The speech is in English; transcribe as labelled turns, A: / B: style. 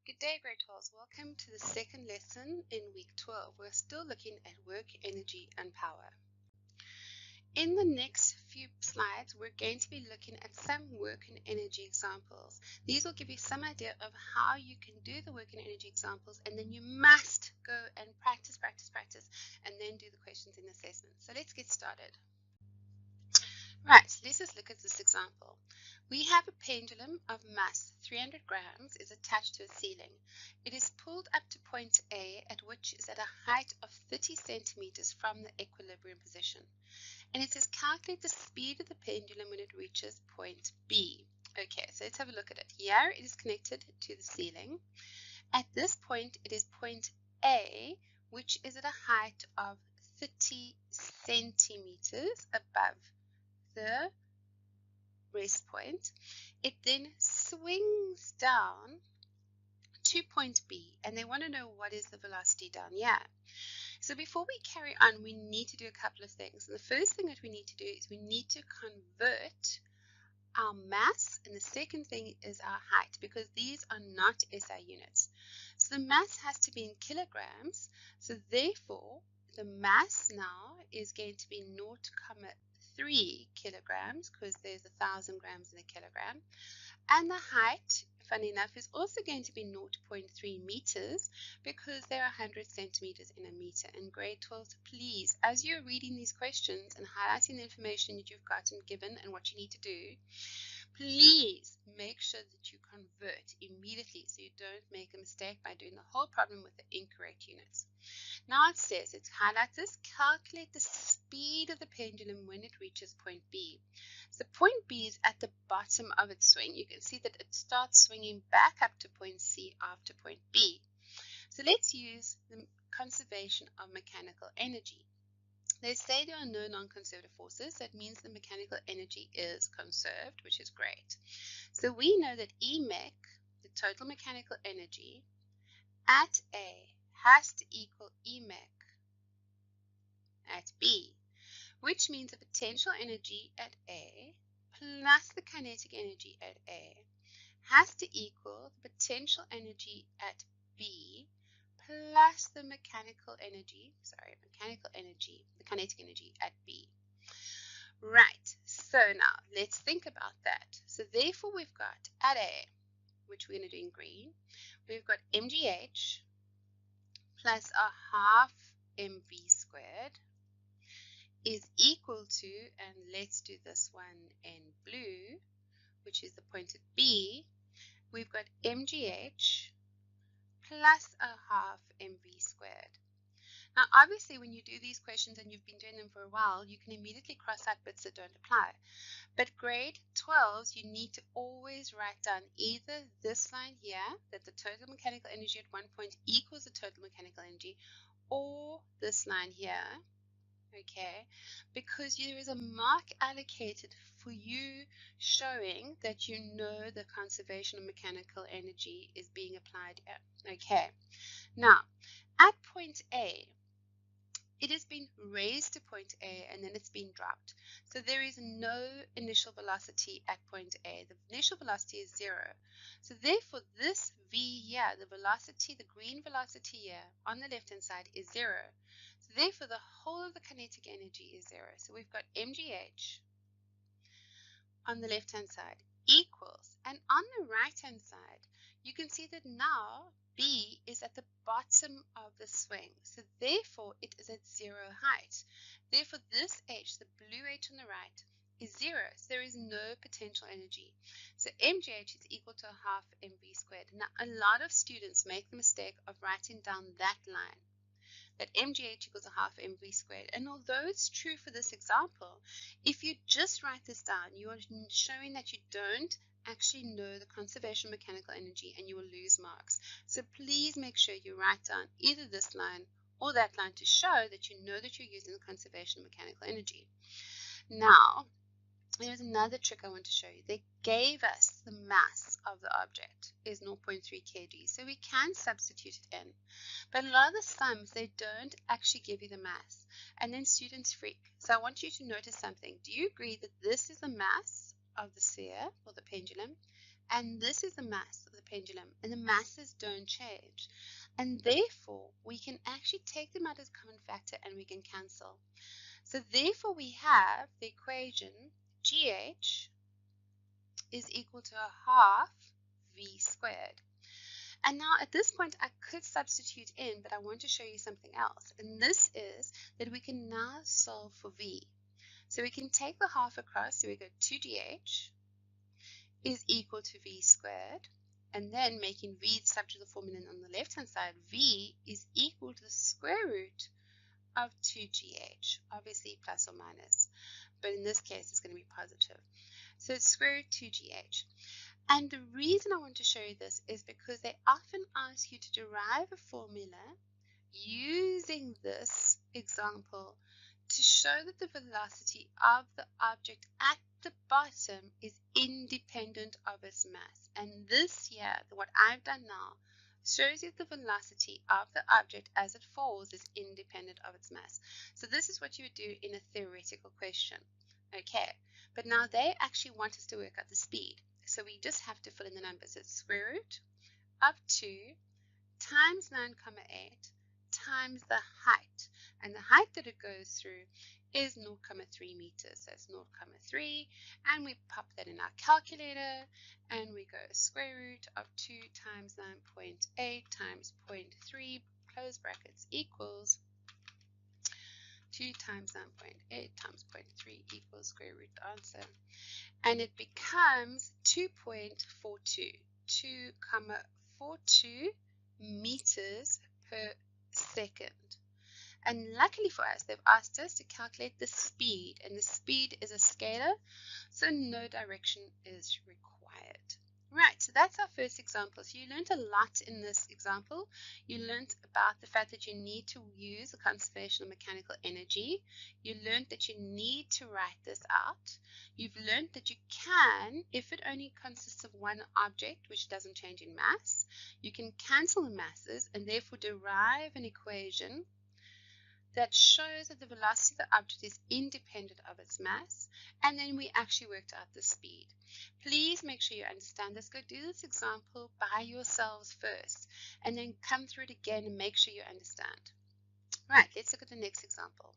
A: Good day, grade 12s. Welcome to the second lesson in week 12. We're still looking at work, energy, and power. In the next few slides, we're going to be looking at some work and energy examples. These will give you some idea of how you can do the work and energy examples, and then you must go and practice, and then do the questions in the assessment. So let's get started. Right, let's just look at this example. We have a pendulum of mass 300 grams is attached to a ceiling. It is pulled up to point A, at which is at a height of 30 centimeters from the equilibrium position. And it says calculate the speed of the pendulum when it reaches point B. Okay, so let's have a look at it. Here it is connected to the ceiling. At this point, it is point A, which is at a height of 30 centimeters above the rest point. It then swings down to point B, and they want to know what is the velocity down here. So before we carry on, we need to do a couple of things. And the first thing that we need to do is we need to convert our mass, and the second thing is our height, because these are not SI units. So the mass has to be in kilograms, so therefore the mass now is going to be 0.3 kilograms, because there's 1,000 grams in a kilogram, and the height, funny enough, is also going to be 0.3 meters, because there are 100 centimeters in a meter. In grade 12, please, as you're reading these questions and highlighting the information that you've gotten given and what you need to do, please make sure that you convert immediately so you don't make a mistake by doing the whole problem with the incorrect units. Now it says, let's highlight this, calculate the speed of the pendulum when it reaches point B. So point B is at the bottom of its swing. You can see that it starts swinging back up to point C after point B. So let's use the conservation of mechanical energy. They say there are no non-conservative forces. That means the mechanical energy is conserved, which is great. So we know that EMEC, the total mechanical energy, at A has to equal EMEC at B, which means the potential energy at A plus the kinetic energy at A has to equal the potential energy at B plus the the kinetic energy at B. Right, so now let's think about that. So therefore we've got at A, which we're going to do in green, we've got mgh plus a half mv squared is equal to, and let's do this one in blue, which is the point at B, we've got mgh plus a half mv squared. Now, obviously, when you do these questions and you've been doing them for a while, you can immediately cross out bits that don't apply. But grade 12s, you need to always write down either this line here, that the total mechanical energy at one point equals the total mechanical energy, or this line here, okay, because there is a mark allocated for you showing that you know the conservation of mechanical energy is being applied here. Okay, now, at point A, it has been raised to point A and then it's been dropped. So there is no initial velocity at point A. The initial velocity is 0. So therefore this V here, the velocity, the green velocity here on the left hand side is 0. So therefore the whole of the kinetic energy is 0. So we've got mgh on the left hand side equals, and on the right hand side you can see that now B is at the bottom of the swing, so therefore it is at 0 height. Therefore this H, the blue H on the right, is 0, so there is no potential energy. So mgh is equal to a half mv squared. Now a lot of students make the mistake of writing down that line, that mgh equals a half mv squared. And although it's true for this example, if you just write this down, you are showing that you don't actually know the conservation of mechanical energy and you will lose marks. So please make sure you write down either this line or that line to show that you know that you're using the conservation of mechanical energy. Now, there's another trick I want to show you. They gave us the mass of the object is 0.3 kg, so we can substitute it in. But a lot of the times they don't actually give you the mass, and then students freak. So I want you to notice something. Do you agree that this is the mass of the sphere or the pendulum? And this is the mass of the pendulum, and the masses don't change. And therefore, we can actually take them out as a common factor and we can cancel. So therefore, we have the equation GH is equal to a half V squared. And now at this point, I could substitute in, but I want to show you something else. And this is that we can now solve for V. So we can take the half across, so we go 2GH is equal to V squared. And then making V the subject of the formula on the left-hand side, V is equal to the square root of 2GH, obviously plus or minus. But in this case, it's going to be positive. So it's square root 2GH. And the reason I want to show you this is because they often ask you to derive a formula using this example to show that the velocity of the object at the bottom is independent of its mass. And this here, what I've done now, shows you the velocity of the object as it falls is independent of its mass. So this is what you would do in a theoretical question. Okay, but now they actually want us to work out the speed. So we just have to fill in the numbers. So it's square root of 2 times 9, 8 times the height. And the height that it goes through is 0.3 meters. So it's 0.3. And we pop that in our calculator. And we go square root of 2 times 9.8 times 0.3, close brackets, equals 2 times 9.8 times 0.3 equals square root the answer. And it becomes 2.42, 2.42 meters per second. And luckily for us, they've asked us to calculate the speed, and the speed is a scalar, so no direction is required. Right, so that's our first example. So you learned a lot in this example. You learned about the fact that you need to use the conservation of mechanical energy. You learned that you need to write this out. You've learned that you can, if it only consists of one object, which doesn't change in mass, you can cancel the masses and therefore derive an equation that shows that the velocity of the object is independent of its mass, and then we actually worked out the speed. Please make sure you understand this. Go do this example by yourselves first, and then come through it again and make sure you understand. Right, let's look at the next example.